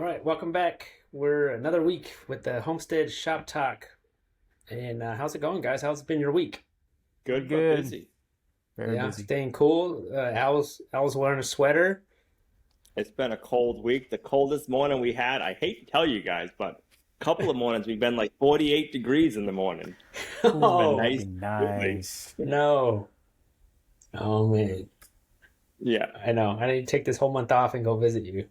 right, welcome back. We're another week with the Homestead Shop Talk. And how's it going, guys? How's it been your week? Good, but Good. busy. Very Yeah, busy. staying cool. Al's wearing a sweater. It's been a cold week. The coldest morning we had, I hate to tell you guys, but a couple of mornings we've been like 48 degrees in the morning. It's been Oh, nice. Nice. no. Oh, man. Yeah. I know. I need to take this whole month off and go visit you.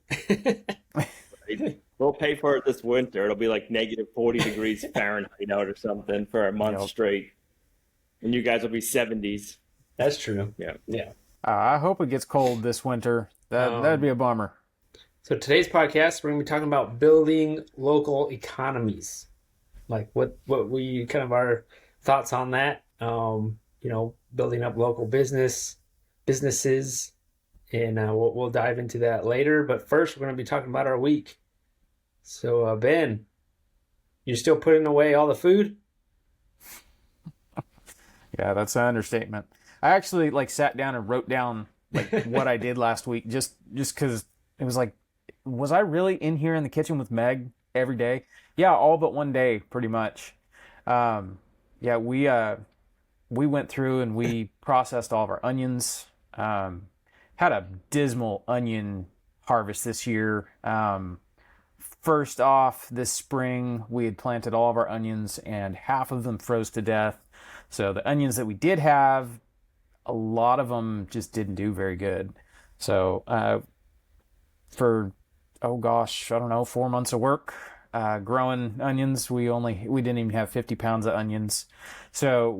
We'll pay for it this winter. It'll be like negative 40 degrees Fahrenheit out or something for a month Yep. straight. And you guys will be 70s. That's true. Yeah. Yeah. I hope it gets cold this winter. That'd be a bummer. So today's podcast, we're going to be talking about building local economies. Like what we kind of our thoughts on that. Building up local businesses, and we'll dive into that later. But first, we're going to be talking about our week. So Ben, you're still putting away all the food? Yeah, that's an understatement. I actually sat down and wrote down what I did last week just because it was like, was I really in here in the kitchen with Meg every day? Yeah, all but one day, pretty much. Yeah, we went through and we processed all of our onions. Had a dismal onion harvest this year. First off, this spring, we had planted all of our onions and half of them froze to death. So the onions that we did have, a lot of them just didn't do very good. So for, oh gosh, I don't know, 4 months of work growing onions, we didn't even have 50 pounds of onions. So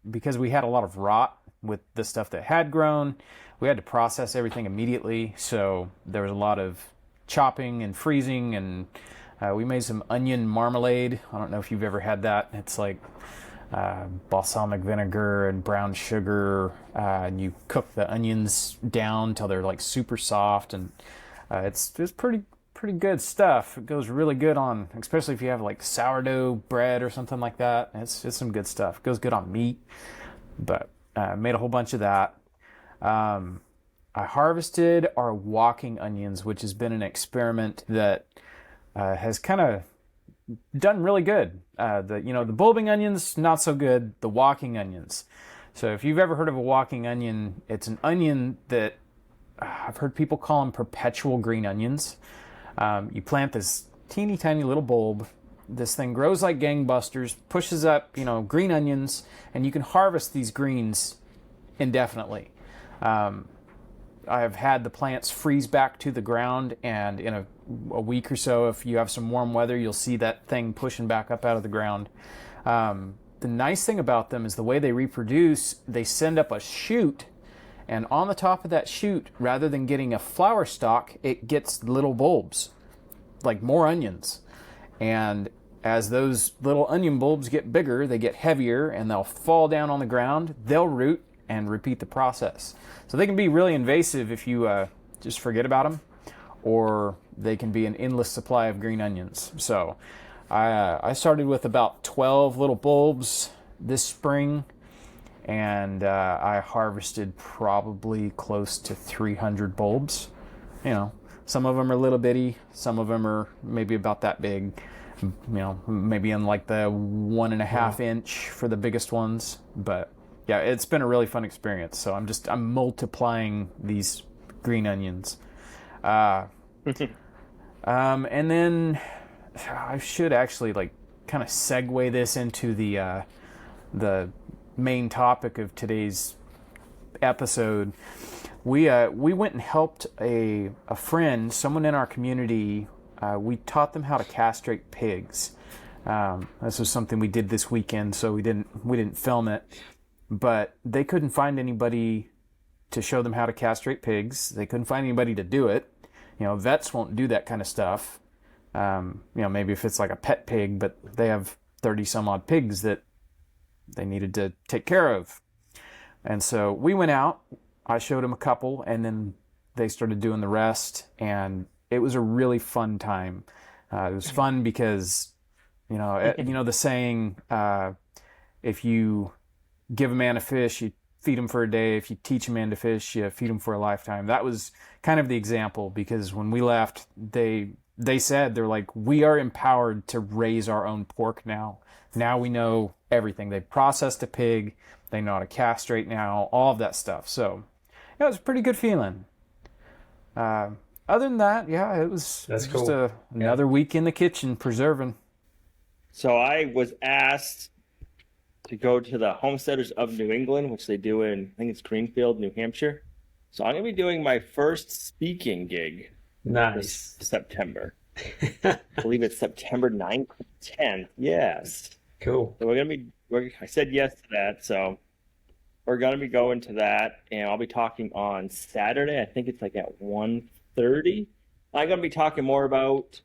because we had a lot of rot with the stuff that had grown, we had to process everything immediately. So there was a lot of chopping and freezing, and we made some onion marmalade. I don't know if you've ever had that. It's like balsamic vinegar and brown sugar, and you cook the onions down till they're like super soft, and it's pretty good stuff. It goes really good on, especially if you have like sourdough bread or something like that. It's some good stuff. It goes good on meat. But made a whole bunch of that. I harvested our walking onions, which has been an experiment that has kind of done really good. The bulbing onions, not so good. The walking onions. So if you've ever heard of a walking onion, it's an onion that I've heard people call them perpetual green onions. You plant this teeny tiny little bulb. This thing grows like gangbusters, pushes up, green onions, and you can harvest these greens indefinitely. I have had the plants freeze back to the ground, and in a week or so, if you have some warm weather, you'll see that thing pushing back up out of the ground. The nice thing about them is the way they reproduce, they send up a shoot, and on the top of that shoot, rather than getting a flower stalk, it gets little bulbs, like more onions. And as those little onion bulbs get bigger, they get heavier, and they'll fall down on the ground, they'll root, and repeat the process. So they can be really invasive if you just forget about them, or they can be an endless supply of green onions. So I started with about 12 little bulbs this spring, and I harvested probably close to 300 bulbs. Some of them are little bitty, some of them are maybe about that big, maybe in like the 1.5 inch for the biggest ones. But yeah, it's been a really fun experience. So I'm multiplying these green onions. And then I should actually kind of segue this into the main topic of today's episode. We went and helped a friend, someone in our community. We taught them how to castrate pigs. This was something we did this weekend, so we didn't film it. But they couldn't find anybody to show them how to castrate pigs. They couldn't find anybody to do it. Vets won't do that kind of stuff. Maybe if it's like a pet pig, but they have 30 some odd pigs that they needed to take care of. And so we went out, I showed them a couple, and then they started doing the rest, and it was a really fun time. It was fun because, the saying, if you give a man a fish, you feed him for a day. If you teach a man to fish, you feed him for a lifetime. That was kind of the example, because when we left, they they said, they're like, we are empowered to raise our own pork now. Now we know everything. They've processed a pig. They know how to castrate now, all of that stuff. So yeah, it was a pretty good feeling. Other than that, yeah, it was That's just cool. another week in the kitchen preserving. So I was asked to go to the Homesteaders of New England, which they do in, I think it's Greenfield, New Hampshire. So I'm going to be doing my first speaking gig Nice. this September. I believe it's September 9th, 10th. Yes. Cool. So I said yes to that. So we're going to be going to that, and I'll be talking on Saturday. I think it's like at 1:30. I'm going to be talking more about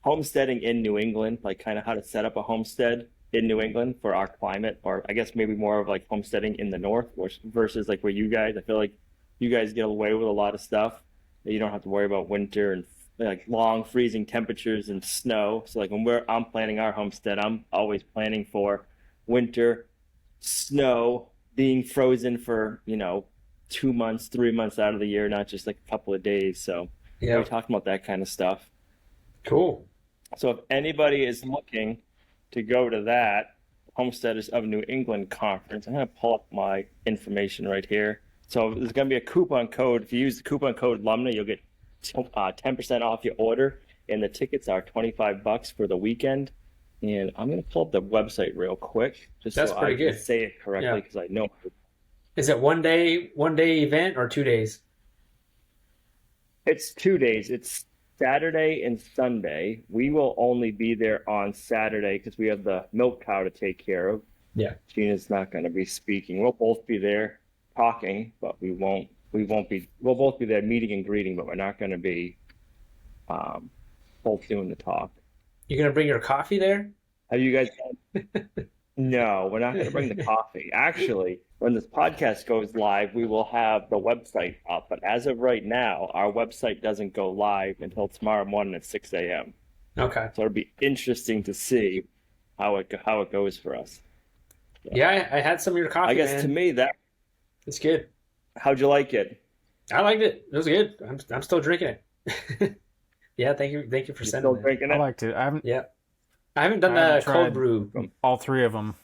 homesteading in New England, like kind of how to set up a homestead in New England for our climate, or I guess maybe more of like homesteading in the north versus like where you guys, I feel like you guys get away with a lot of stuff that you don't have to worry about winter and like long freezing temperatures and snow. So like when I'm planning our homestead, I'm always planning for winter, snow, being frozen for, 2 months, 3 months out of the year, not just like a couple of days. So Yeah. we're talking about that kind of stuff. Cool. So if anybody is looking to go to that Homesteaders of New England conference, I'm going to pull up my information right here. So there's going to be a coupon code. If you use the coupon code Lumnah, you'll get 10% off your order, and the tickets are $25 for the weekend. And I'm going to pull up the website real quick, just That's so pretty I can good. say it correctly, Yeah. because I know. Is it one day event or 2 days? It's 2 days. It's Saturday and Sunday. We will only be there on Saturday because we have the milk cow to take care of. Yeah. Gina's not going to be speaking. We'll both be there talking, but we'll both be there meeting and greeting, but we're not going to be both doing the talk. You gonna bring your coffee there? Have you guys? No, we're not going to bring the coffee. Actually, when this podcast goes live, we will have the website up. But as of right now, our website doesn't go live until tomorrow morning at 6 a.m. Okay. So it'll be interesting to see how it goes for us. Yeah, I had some of your coffee. I guess man. to me It's good. how'd you like it? I liked it. It was good. I'm still drinking it. Yeah, thank you for You sending still that. drinking I it? liked it. Yeah, I haven't done I haven't the cold tried- brew. All three of them.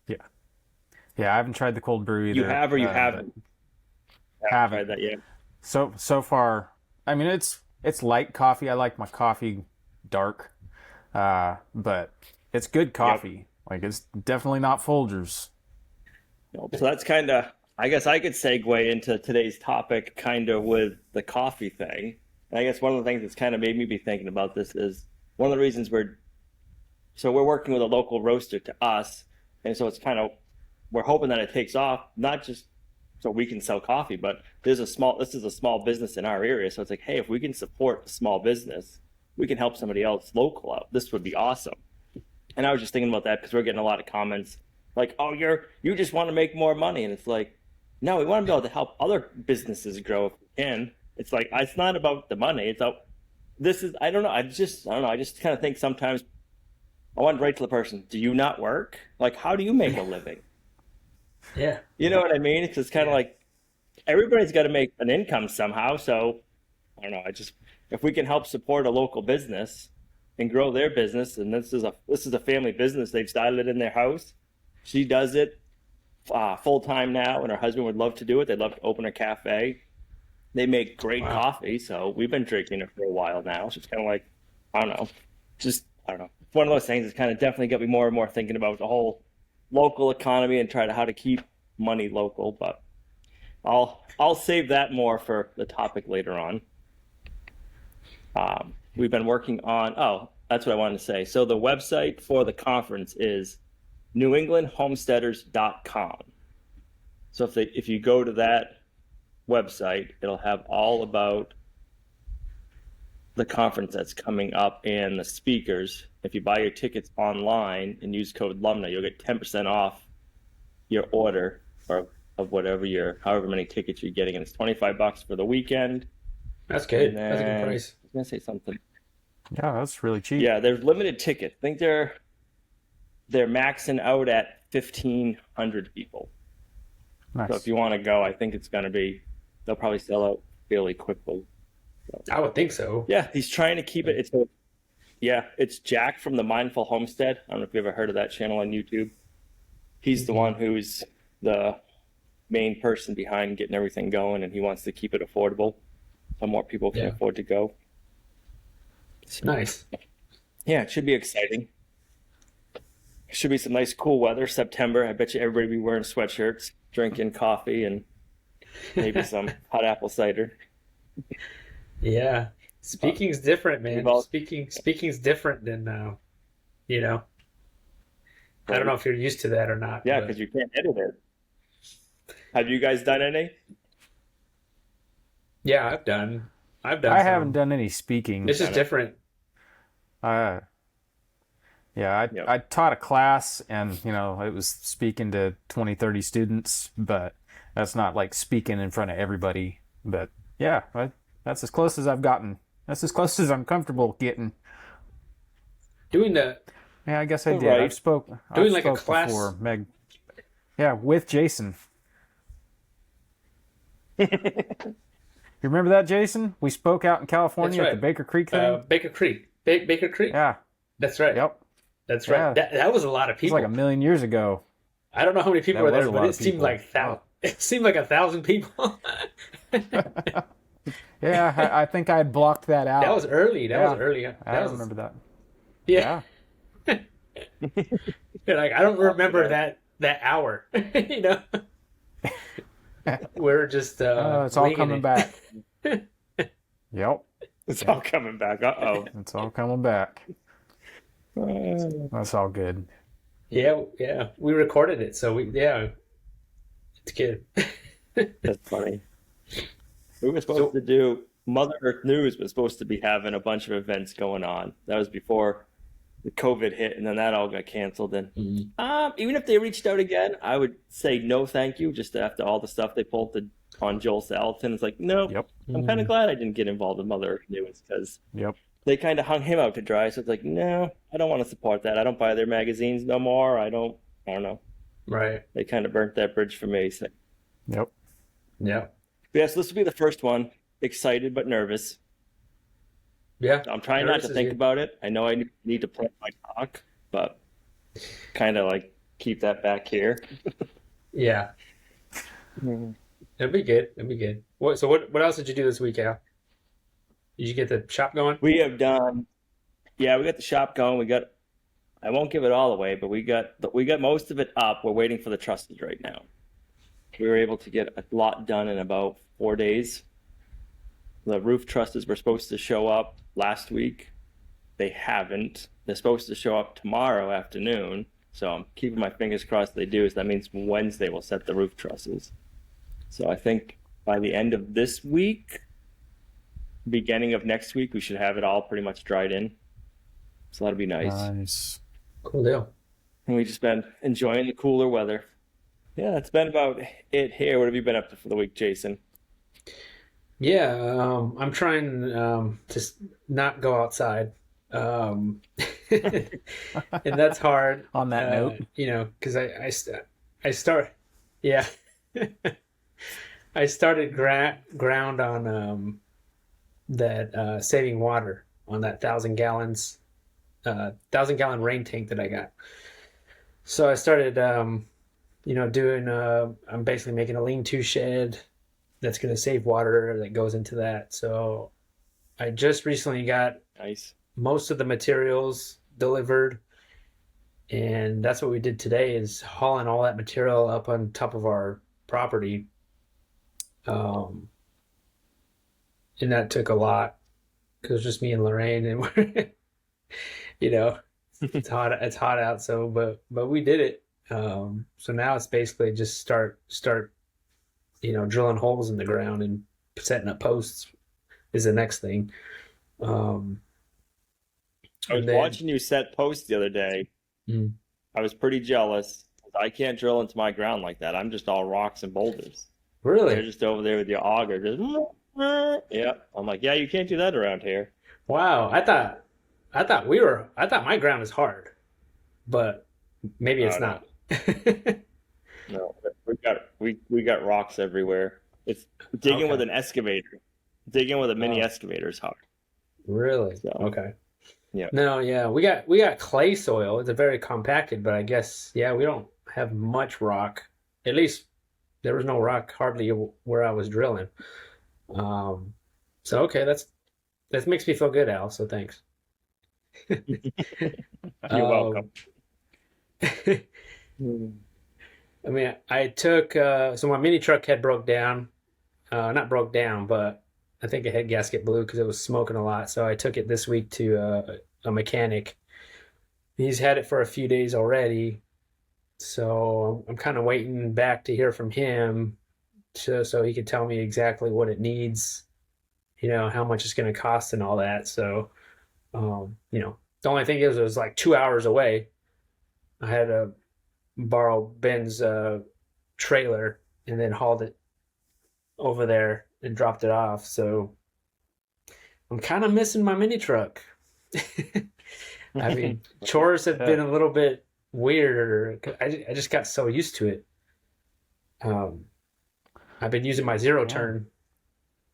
Yeah, I haven't tried the cold brew either. You have or you but haven't? haven't. Tried that yet? So far, I mean, it's light coffee. I like my coffee dark, but it's good coffee. Like, it's definitely not Folgers. So that's kind of, I guess I could segue into today's topic kind of with the coffee thing. And I guess one of the things that's kind of made me be thinking about this is one of the reasons we're working with a local roaster to us. And so it's kind of, we're hoping that it takes off, not just so we can sell coffee, but this is a small business in our area. So it's like, hey, if we can support a small business, we can help somebody else local out. This would be awesome. And I was just thinking about that because we're getting a lot of comments like, oh, you just want to make more money. And it's like, no, we want to be able to help other businesses grow if we can. It's like, it's not about the money. It's about, I don't know. I just kind of think sometimes I want to write to the person, do you not work? Like, how do you make a living? Yeah. You know what I mean? It's just kind of like everybody's got to make an income somehow. So I don't know. If we can help support a local business and grow their business, and this is a family business. They've started it in their house. She does it full time now, and her husband would love to do it. They'd love to open a cafe. They make great coffee, so we've been drinking it for a while now. So it's kind of like, I don't know. It's one of those things that's kind of definitely got me more and more thinking about the whole local economy and how to keep money local. But I'll save that more for the topic later on. We've been working on, that's what I wanted to say. So the website for the conference is newenglandhomesteaders.com. So if you go to that website, it'll have all about the conference that's coming up and the speakers. If you buy your tickets online and use code Lumnah, you'll get 10% off your order of however many tickets you're getting. And it's $25 for the weekend. That's good. And That's a good then- price. I was going to say something. Yeah, that's really cheap. Yeah, there's limited tickets. I think they're maxing out at 1,500 people. Nice. So if you want to go, I think they'll probably sell out fairly quickly. I would think so. Yeah, he's trying to keep it. It's Jack from the Mindful Homestead. I don't know if you've ever heard of that channel on YouTube. He's the one who's the main person behind getting everything going, and he wants to keep it affordable so more people can afford to go. Nice. Yeah, it should be exciting. Should be some nice cool weather. September, I bet you everybody will be wearing sweatshirts, drinking coffee, and maybe some hot apple cider. Yeah. Speaking's different, man. Speaking's different than, you know. I don't know if you're used to that or not. Yeah, because you can't edit it. Have you guys done any? Yeah, I've done. I some. haven't done any speaking. This is different. I taught a class, and it was speaking to 20, 30 students, but that's not like speaking in front of everybody. But yeah, that's as close as I've gotten. That's as close as I'm comfortable getting. Doing the. Yeah, I guess I did. Right. I've spoke like a class before, Meg. Yeah, with Jason. You remember that, Jason? We spoke out in California at the Baker Creek thing. Baker Creek. Baker Creek. Yeah. That's right. Yep. That's right. Yeah. That was a lot of It was people. like 1,000,000 years ago. I don't know how many people were That was there, a but lot it of seemed people. like it seemed like 1,000 people. Yeah, I think I had blocked that out. That was early. That was early. I remember that. Yeah. Like I don't remember that hour. We're just It's all coming back. Yep. It's all coming back. Uh-oh. It's all coming back. That's all good. Yeah. We recorded it, so it's good. That's funny. We were supposed to do Mother Earth News was supposed to be having a bunch of events going on. That was before the COVID hit, and then that all got canceled. And even if they reached out again, I would say no, thank you. Just after all the stuff they pulled on Joel Salatin, it's like no. Yep. I'm kind of glad I didn't get involved in Mother Earth News because they kind of hung him out to dry. So it's like no, I don't want to support that. I don't buy their magazines no more. I don't know. Right. They kind of burnt that bridge for me. So. Yep. Yeah. But yes, this will be the first one. Excited but nervous. Yeah. I'm trying not to think about it. I know I need to plan my talk, but kind of like keep that back here. Yeah. It'll be good. What else did you do this week, Al? Did you get the shop going? We have done. Yeah, we got the shop going. I won't give it all away, but we got most of it up. We're waiting for the trusses right now. We were able to get a lot done in about 4 days. The roof trusses were supposed to show up last week. They haven't. They're supposed to show up tomorrow afternoon. So I'm keeping my fingers crossed they do. So that means Wednesday we'll set the roof trusses. So I think by the end of this week, beginning of next week, we should have it all pretty much dried in. So that'll be nice. Nice. Cool deal. And we've just been enjoying the cooler weather. Yeah, that's been about it here. What have you been up to for the week, Jason? Yeah, I'm trying to not go outside. And that's hard. On that note, because I started ground on that saving water on that 1,000-gallon rain tank that I got. So I started doing I'm basically making a lean-to shed that's going to save water that goes into that. So I just recently got most of the materials delivered, and that's what we did today is hauling all that material up on top of our property. And that took a lot because it was just me and Lorraine, and we're, it's hot out. So, but we did it. So now it's basically just start drilling holes in the ground and setting up posts is the next thing. I was watching you set posts the other day. I was pretty jealous. I can't drill into my ground like that. I'm just all rocks and boulders. Really? They're just over there with your auger. Just, yeah. I'm like, yeah, you can't do that around here. Wow. I thought my ground is hard, but maybe it's not. No, we got rocks everywhere. It's digging with an excavator. dig in with a mini Oh. excavator is hard. Really? So, Okay. yeah. No, yeah, we got clay soil. It's a very compacted, but I guess yeah, we don't have much rock. At least there was no rock hardly where I was drilling. Um, so okay, that makes me feel good, Al. So thanks. You're Um, welcome. Hmm. I mean, I took so my mini truck had broke down. Not broke down, but I think a head gasket blew because it was smoking a lot. So I took it this week to a mechanic. He's had it for a few days already, so I'm kind of waiting back to hear from him so he can tell me exactly what it needs, how much it's going to cost and all that. So, the only thing is it was like 2 hours away. I had to borrow Ben's trailer and then hauled it over there and dropped it off. So I'm kind of missing my mini truck. I mean, chores have been a little bit weirder. I just got so used to it. I've been using my zero turn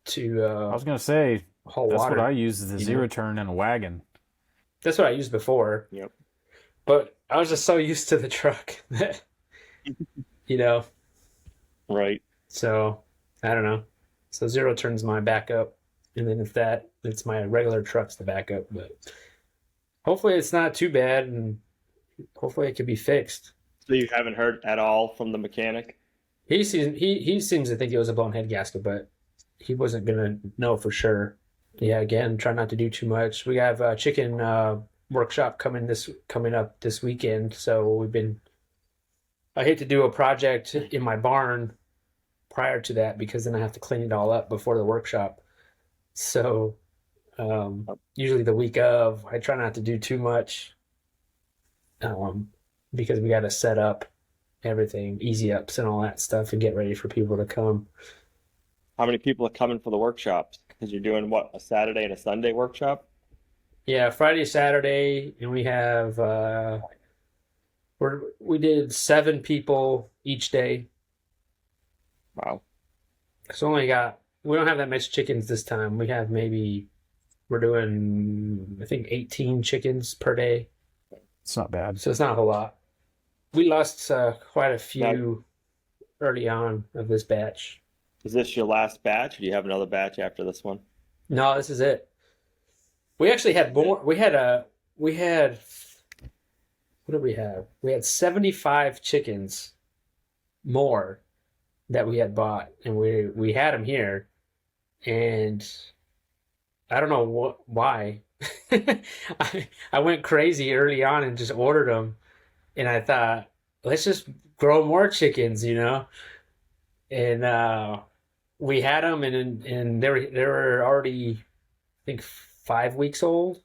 to I was gonna say haul that's water. what I use is the zero turn in a wagon. That's what I used before. Yep. But I was just so used to the truck that, Right. so I don't know. So zero turns my backup, and then if it's my regular truck's the backup. But hopefully it's not too bad, and hopefully it can be fixed. So you haven't heard at all from the mechanic? He seems to think it was a blown head gasket, but he wasn't gonna know for sure. Yeah, again, try not to do too much. We have a chicken workshop coming up this weekend, so I hate to do a project in my barn prior to that because then I have to clean it all up before the workshop. So usually the week of, I try not to do too much because we got to set up everything, easy ups and all that stuff, and get ready for people to come. How many people are coming for the workshops? Because you're doing what, a Saturday and a Sunday workshop? Yeah, Friday, Saturday, and we have we did 7 people each day. Wow. So we don't have that much chickens this time. We're doing I think 18 chickens per day. It's not bad. So it's not a whole lot. We lost quite a few early on of this batch. Is this your last batch, or do you have another batch after this one? No, this is it. We actually had more. We had what did we have? We had 75 chickens more that we had bought, and we had them here, and I don't know why. I went crazy early on and just ordered them, and I thought, let's just grow more chickens, and we had them, and they were already, I think, 5 weeks old,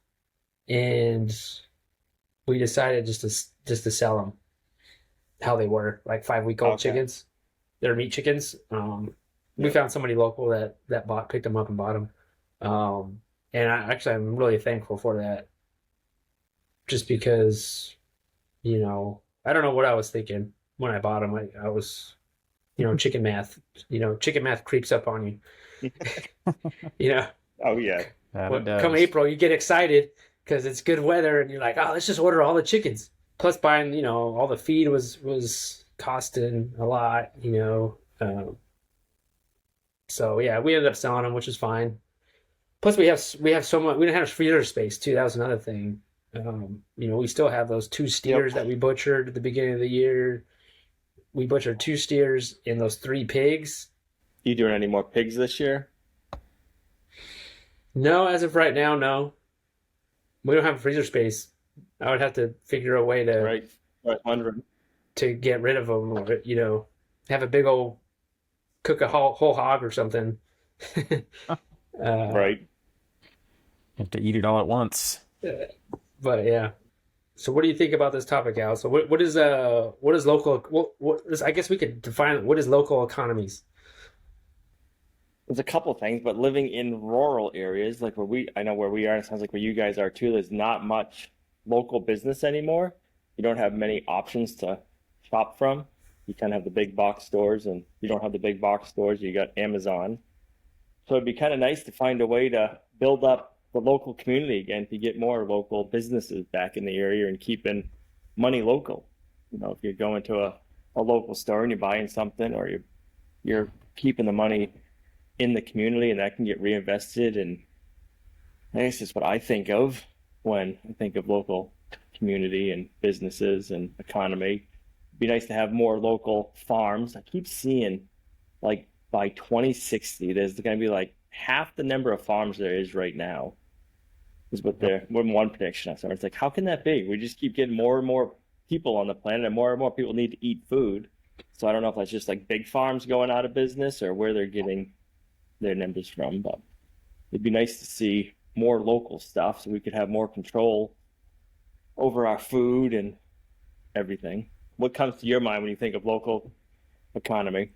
and we decided just to sell them how they were, like 5-week-old chickens. They're meat chickens. We found somebody local that picked them up and bought them. And I'm really thankful for that. Just because, I don't know what I was thinking when I bought them. I was, chicken math. Chicken math creeps up on you. Oh, yeah. Come April, you get excited because it's good weather, and you're like, oh, let's just order all the chickens. Plus, buying, all the feed was costing a lot, so yeah, we ended up selling them, which is fine. Plus, we have so much. We didn't have freezer space too. That was another thing. We still have those 2 steers that we butchered at the beginning of the year. We butchered 2 steers and those 3 pigs. You doing any more pigs this year? No, as of right now, no. We don't have freezer space. I would have to figure a way to Right. Wondering. to get rid of them, or have a big old cook a whole hog or something. Right. You have to eat it all at once. But yeah. So what do you think about this topic, Al? So what is local? I guess we could define what is local economies. There's a couple of things, but living in rural areas, like I know where we are, and it sounds like where you guys are too, there's not much local business anymore. You don't have many options to shop from. You kind of have the big box stores, and you don't have the big box stores. You got Amazon. So it'd be kind of nice to find a way to build up the local community again, to get more local businesses back in the area and keeping money local. If you're going to a local store and you're buying something, or you're keeping the money in the community, and that can get reinvested. And I guess that's what I think of when I think of local community and businesses and economy. It'd be nice to have more local farms. I keep seeing, like, by 2060, there's going to be like half the number of farms there is right now, is what one prediction I saw. It's like, how can that be? We just keep getting more and more people on the planet, and more people need to eat food. So I don't know if that's just like big farms going out of business or where they're getting their numbers from, but it'd be nice to see more local stuff so we could have more control over our food and everything. What comes to your mind when you think of local economy?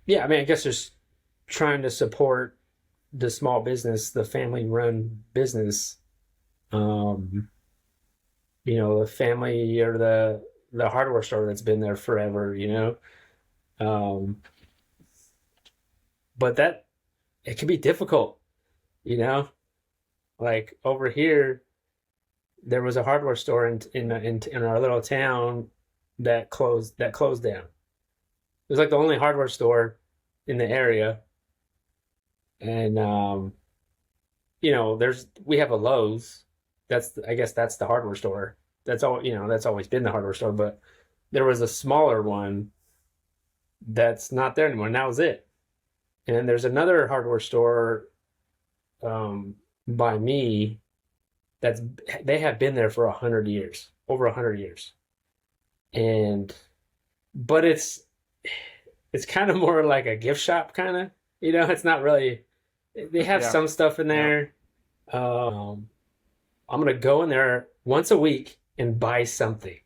Yeah, I mean, I guess just trying to support the small business, the family-run business. The family or the hardware store that's been there forever. But that it can be difficult. Like over here, there was a hardware store in our little town that closed down. It was like the only hardware store in the area. And we have a Lowe's. I guess that's the hardware store. That's all, that's always been the hardware store, but there was a smaller one that's not there anymore, and that was it. And then there's another hardware store by me they have been there for 100 years, over 100 years. But it's kind of more like a gift shop, kind of, it's not really, they have some stuff in there. I'm going to go in there once a week and buy something.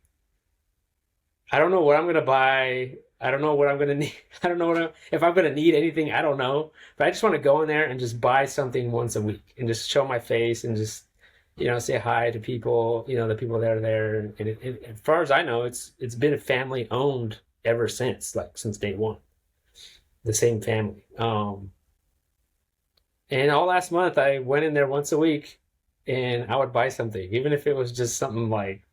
I don't know what I'm going to buy. I don't know what I'm going to need. I don't know if I'm going to need anything. I don't know. But I just want to go in there and just buy something once a week and just show my face and just, say hi to people, the people that are there. And as far as I know, it's been family owned ever since, like since day one. The same family. And all last month, I went in there once a week and I would buy something, even if it was just something like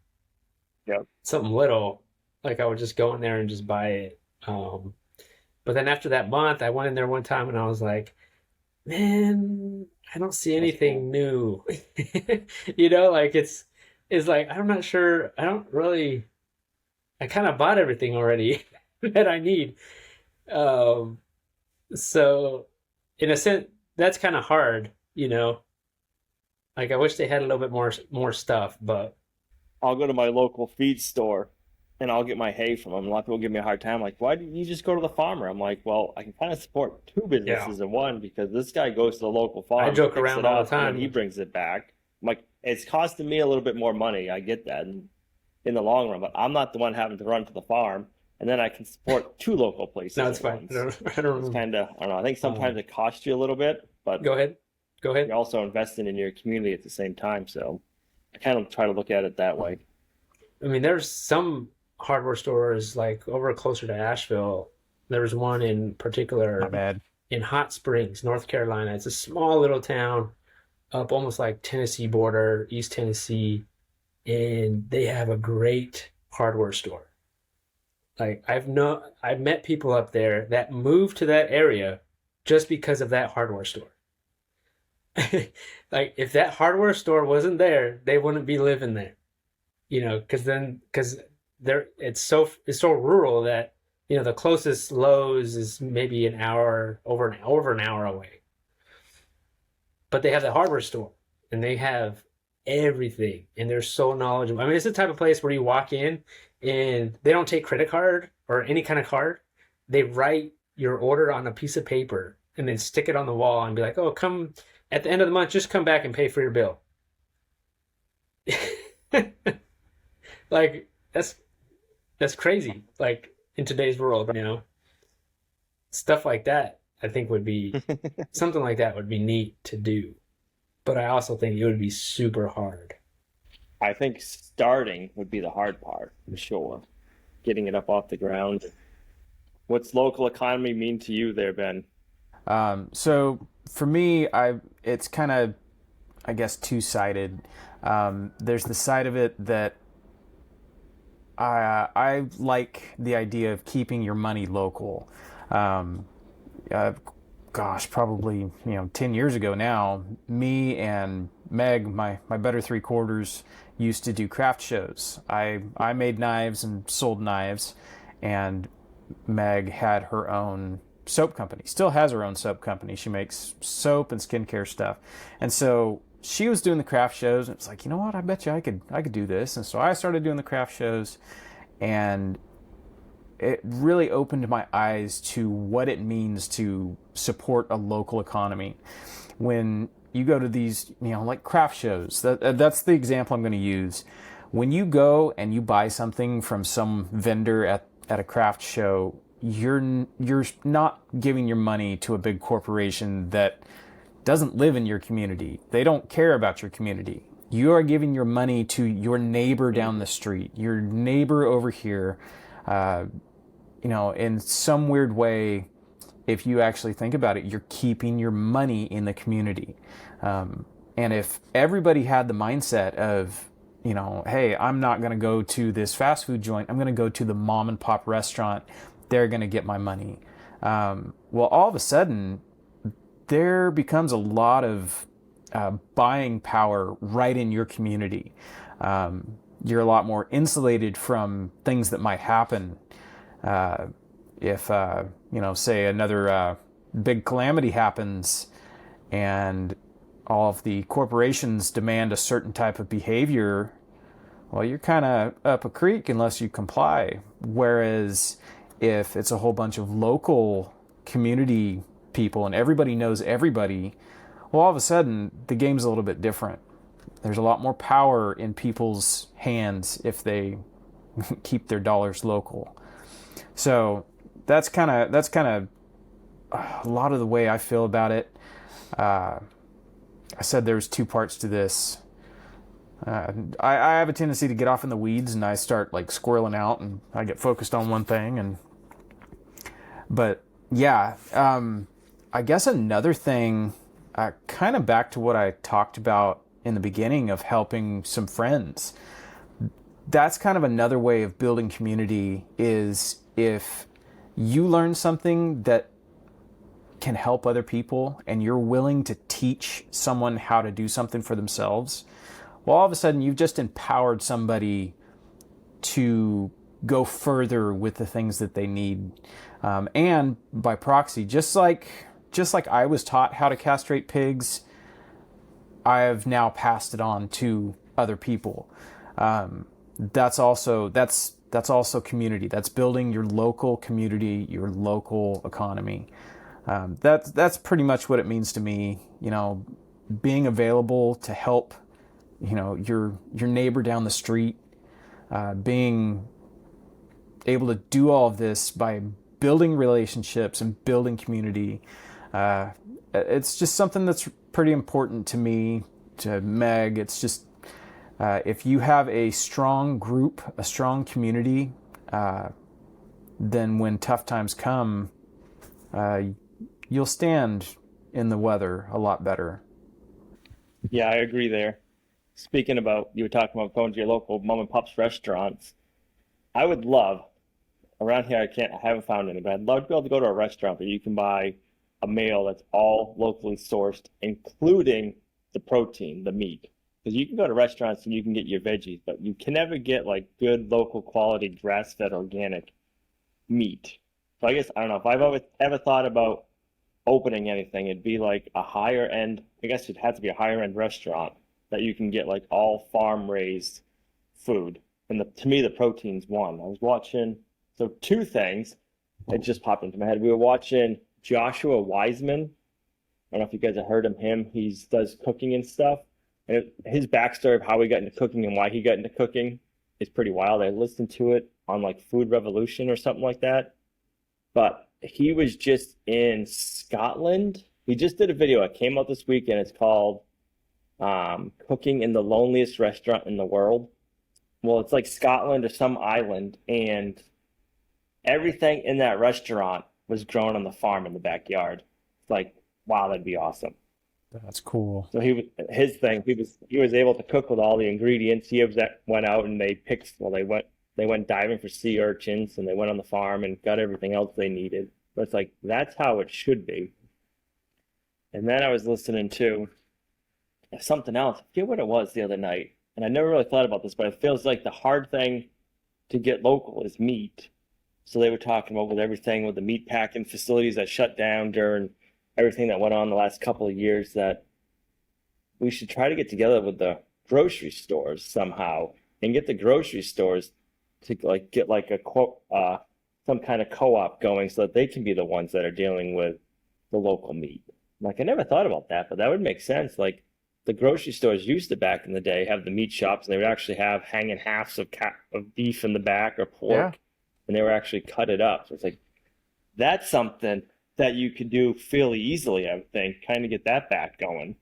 something little. Like I would just go in there and just buy it. But then after that month, I went in there one time and I was like, man, I don't see anything new. Like it's like, I'm not sure. I kind of bought everything already that I need. So in a sense, that's kind of hard, like I wish they had a little bit more stuff, but I'll go to my local feed store and I'll get my hay from them. A lot of people give me a hard time, like, why didn't you just go to the farmer? I'm like, well, I can kind of support two businesses in one, because this guy goes to the local farm. I joke around all the time. And he brings it back. I'm like, it's costing me a little bit more money. I get that in the long run, but I'm not the one having to run to the farm. And then I can support two local places. No, it's fine. I don't it's kind of, I don't know. I think sometimes it costs you a little bit, but go ahead. You're also investing in your community at the same time. So I kind of try to look at it that way. I mean, there's some hardware stores like over closer to Asheville. There was one in particular in Hot Springs, North Carolina. It's a small little town up almost like Tennessee border, East Tennessee, and they have a great hardware store. Like I've met people up there that moved to that area just because of that hardware store. Like if that hardware store wasn't there, they wouldn't be living there. Because it's so rural that the closest Lowe's is maybe over an hour away. But they have the hardware store and they have everything and they're so knowledgeable. I mean, it's the type of place where you walk in and they don't take credit card or any kind of card. They write your order on a piece of paper and then stick it on the wall and be like, oh, come at the end of the month, just come back and pay for your bill. Like that's crazy. Like in today's world, stuff like that, I think would be something like that would be neat to do. But I also think it would be super hard. I think starting would be the hard part, for sure. Getting it up off the ground. What's local economy mean to you there, Ben? So for me, it's kind of, I guess, two-sided. There's the side of it that I like the idea of keeping your money local. Um, Gosh, probably 10 years ago now, me and Meg, my better three quarters, used to do craft shows. I made knives and sold knives, and Meg had her own soap company. Still has her own soap company. She makes soap and skincare stuff, and so she was doing the craft shows, and it's like, you know what? I bet you I could do this. And so I started doing the craft shows, and it really opened my eyes to what it means to support a local economy. When you go to these, like craft shows, that's the example I'm going to use. When you go and you buy something from some vendor at a craft show, you're not giving your money to a big corporation that doesn't live in your community. They don't care about your community. You are giving your money to your neighbor down the street, your neighbor over here. In some weird way, if you actually think about it, you're keeping your money in the community. And if everybody had the mindset of, hey, I'm not going to go to this fast food joint, I'm going to go to the mom and pop restaurant, they're going to get my money. Well, all of a sudden, there becomes a lot of buying power right in your community. You're a lot more insulated from things that might happen. If say another big calamity happens and all of the corporations demand a certain type of behavior, well, you're kind of up a creek unless you comply. Whereas if it's a whole bunch of local community people and everybody knows everybody, well, all of a sudden the game's a little bit different. There's a lot more power in people's hands if they keep their dollars local. So that's kind of a lot of the way I feel about it. I said there's two parts to this. I have a tendency to get off in the weeds and I start like squirreling out and I get focused on one thing. But yeah, I guess another thing, kind of back to what I talked about in the beginning of helping some friends. That's kind of another way of building community is if you learn something that can help other people and you're willing to teach someone how to do something for themselves, well, all of a sudden you've just empowered somebody to go further with the things that they need. And by proxy, just like I was taught how to castrate pigs, I have now passed it on to other people. That's also community. That's building your local community, your local economy. That's pretty much what it means to me. Being available to help, your neighbor down the street, being able to do all of this by building relationships and building community. It's just something that's pretty important to me, to Meg. It's just, if you have a strong group, a strong community, then when tough times come, you'll stand in the weather a lot better. Yeah, I agree there. Speaking about, you were talking about going to your local mom and pop's restaurants. I would love, around here I haven't found any, but I'd love to be able to go to a restaurant where you can buy a meal that's all locally sourced, including the protein, the meat. Because you can go to restaurants and you can get your veggies, but you can never get like good local quality grass-fed organic meat. So I guess, I don't know, if I've ever thought about opening anything, it'd be like a higher end, I guess it'd have to be a higher end restaurant that you can get like all farm raised food. And to me, the protein's one. I was watching, so two things that just popped into my head. We were watching Joshua Wiseman. I don't know if you guys have heard of him. He does cooking and stuff. And his backstory of how he got into cooking and why he got into cooking is pretty wild. I listened to it on like Food Revolution or something like that. But he was just in Scotland. He just did a video. It came out this weekend. It's called Cooking in the Loneliest Restaurant in the World. Well, it's like Scotland or some island, and everything in that restaurant was grown on the farm in the backyard like, wow, that'd be awesome. That's cool. So his thing, he was able to cook with all the ingredients. Went out and they went diving for sea urchins, and they went on the farm and got everything else they needed. But it's like, that's how it should be. And then I was listening to something else. I forget what it was the other night. And I never really thought about this, but it feels like the hard thing to get local is meat. So they were talking about with everything with the meat packing facilities that shut down during everything that went on the last couple of years, that we should try to get together with the grocery stores somehow and get the grocery stores to like get like some kind of co-op going so that they can be the ones that are dealing with the local meat. Like, I never thought about that, but that would make sense. Like, the grocery stores used to back in the day have the meat shops, and they would actually have hanging halves of beef in the back or pork, and they were actually cut it up. So it's like, that's something that you could do fairly easily, I would think, kind of get that back going.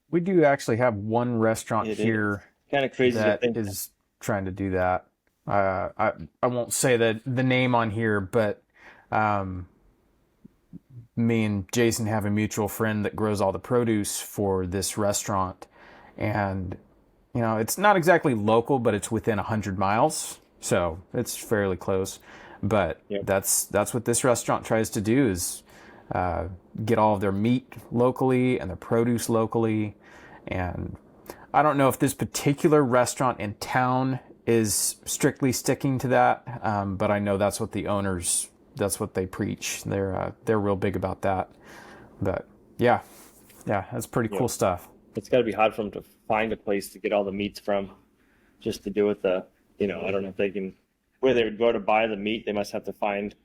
We do actually have one restaurant here kind of crazy that to think is trying to do that. I won't say the name on here, but me and Jason have a mutual friend that grows all the produce for this restaurant, and you know, it's not exactly local, but it's within 100 miles, so it's fairly close. But that's what this restaurant tries to do, is get all of their meat locally and their produce locally. And I don't know if this particular restaurant in town is strictly sticking to that, but I know that's what the owners, that's what they preach. They're real big about that. But yeah, that's pretty cool stuff. It's got to be hard for them to find a place to get all the meats from, just to do with I don't know if they can, where they would go to buy the meat. They must have to find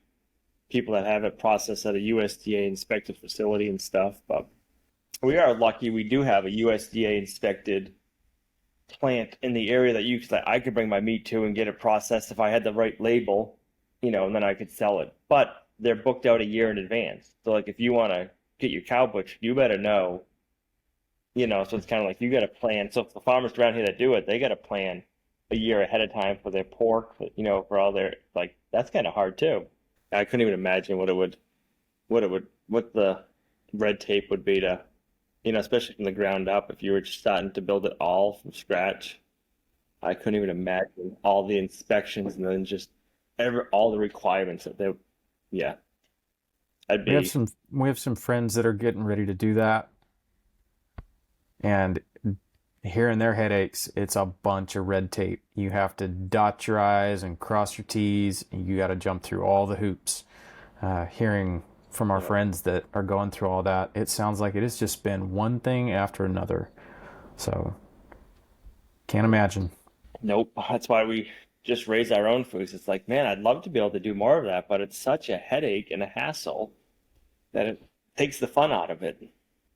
people that have it processed at a USDA inspected facility and stuff. But we are lucky. We do have a USDA inspected plant in the area that I could bring my meat to and get it processed if I had the right label, and then I could sell it. But they're booked out a year in advance. So like, if you want to get your cow butchered, you better know, so it's kind of like, you got to plan. So if the farmers around here that do it, they got to plan a year ahead of time for their pork, for all their, like, that's kind of hard too. I couldn't even imagine what the red tape would be to, especially from the ground up, if you were just starting to build it all from scratch. I couldn't even imagine all the inspections and then just all the requirements that we have some friends that are getting ready to do that, and hearing their headaches, it's a bunch of red tape. You have to dot your I's and cross your T's, and you got to jump through all the hoops. Hearing from our friends that are going through all that, it sounds like it has just been one thing after another. So, can't imagine. Nope. That's why we just raise our own foods. It's like, man, I'd love to be able to do more of that, but it's such a headache and a hassle that it takes the fun out of it.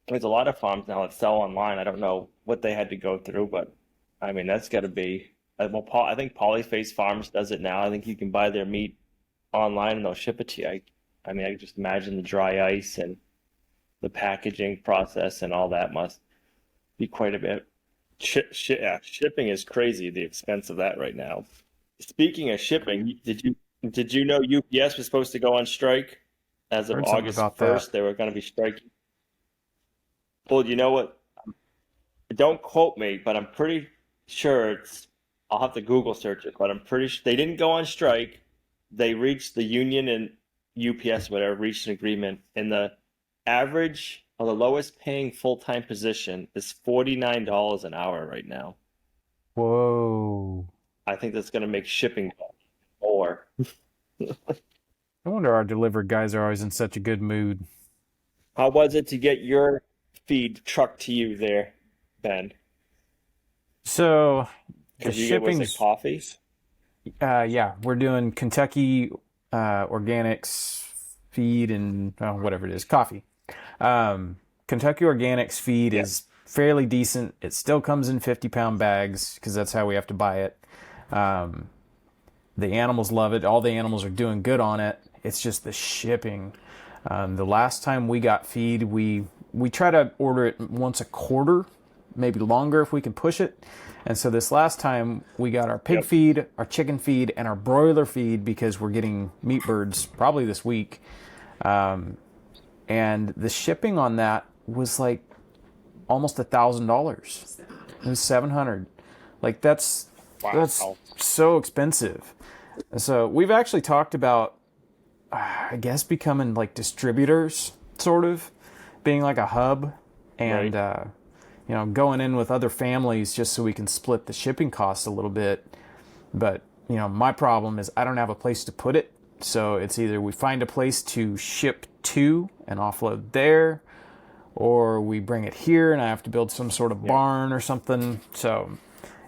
There's a lot of farms now that sell online. I don't know what they had to go through, but I mean, that's got to be, well, I think Polyface Farms does it now. I think you can buy their meat online and they'll ship it to you. I mean, I can just imagine the dry ice and the packaging process and all that must be quite a bit. Shipping is crazy, the expense of that right now. Speaking of shipping, did you know UPS was supposed to go on strike as of August 1st? They were going to be striking. Well, you know what? Don't quote me, but I'm pretty sure I'll have to Google search it, but I'm pretty sure they didn't go on strike. They reached, the union and UPS, whatever, reached an agreement, and the average or the lowest paying full-time position is $49 an hour right now. Whoa. I think that's going to make shipping more. No wonder our delivery guys are always in such a good mood. How was it to get your feed trucked to you there, Ben? So the shipping, was it coffee? Yeah, we're doing Kentucky Organics feed and whatever it is, coffee. Kentucky Organics feed is fairly decent. It still comes in 50-pound bags because that's how we have to buy it. The animals love it. All the animals are doing good on it. It's just the shipping. The last time we got feed, we try to order it once a quarter, maybe longer if we can push it. And so this last time we got our pig feed, our chicken feed, and our broiler feed because we're getting meat birds probably this week. and the shipping on that was like almost $1,000. It was 700. Like that's so expensive. So we've actually talked about, I guess, becoming like distributors, sort of being like a hub, and going in with other families just so we can split the shipping costs a little bit. But my problem is I don't have a place to put it, so it's either we find a place to ship to and offload there, or we bring it here and I have to build some sort of barn or something. So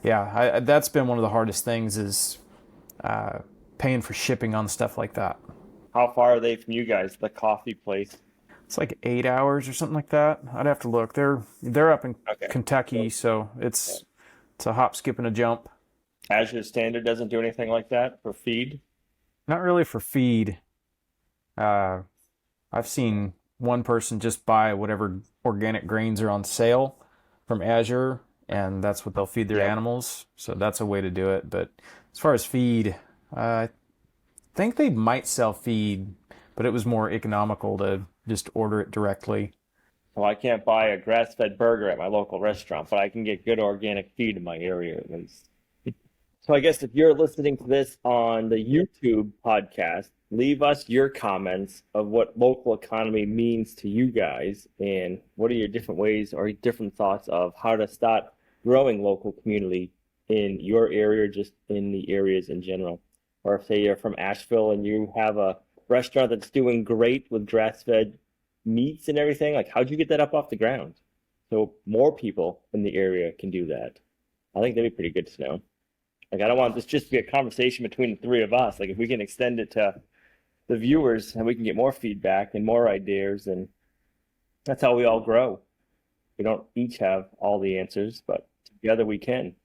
that's been one of the hardest things, is paying for shipping on stuff like that. How far are they from you guys, the coffee place? It's like 8 hours or something like that. I'd have to look. They're up in Kentucky, so it's a hop, skip, and a jump. Azure Standard doesn't do anything like that for feed? Not really for feed. I've seen one person just buy whatever organic grains are on sale from Azure, and that's what they'll feed their animals. So that's a way to do it. But as far as feed, I think they might sell feed, but it was more economical to just order it directly. Well, I can't buy a grass-fed burger at my local restaurant, but I can get good organic feed in my area at least. So I guess if you're listening to this on the YouTube podcast, leave us your comments of what local economy means to you guys, and what are your different ways or different thoughts of how to start growing local community in your area, or just in the areas in general. Or if, say, you're from Asheville and you have a restaurant that's doing great with grass-fed meats and everything, like how'd you get that up off the ground? So more people in the area can do that. I think that'd be pretty good to know. Like, I don't want this just to be a conversation between the three of us. Like, if we can extend it to the viewers and we can get more feedback and more ideas, and that's how we all grow. We don't each have all the answers, but together we can.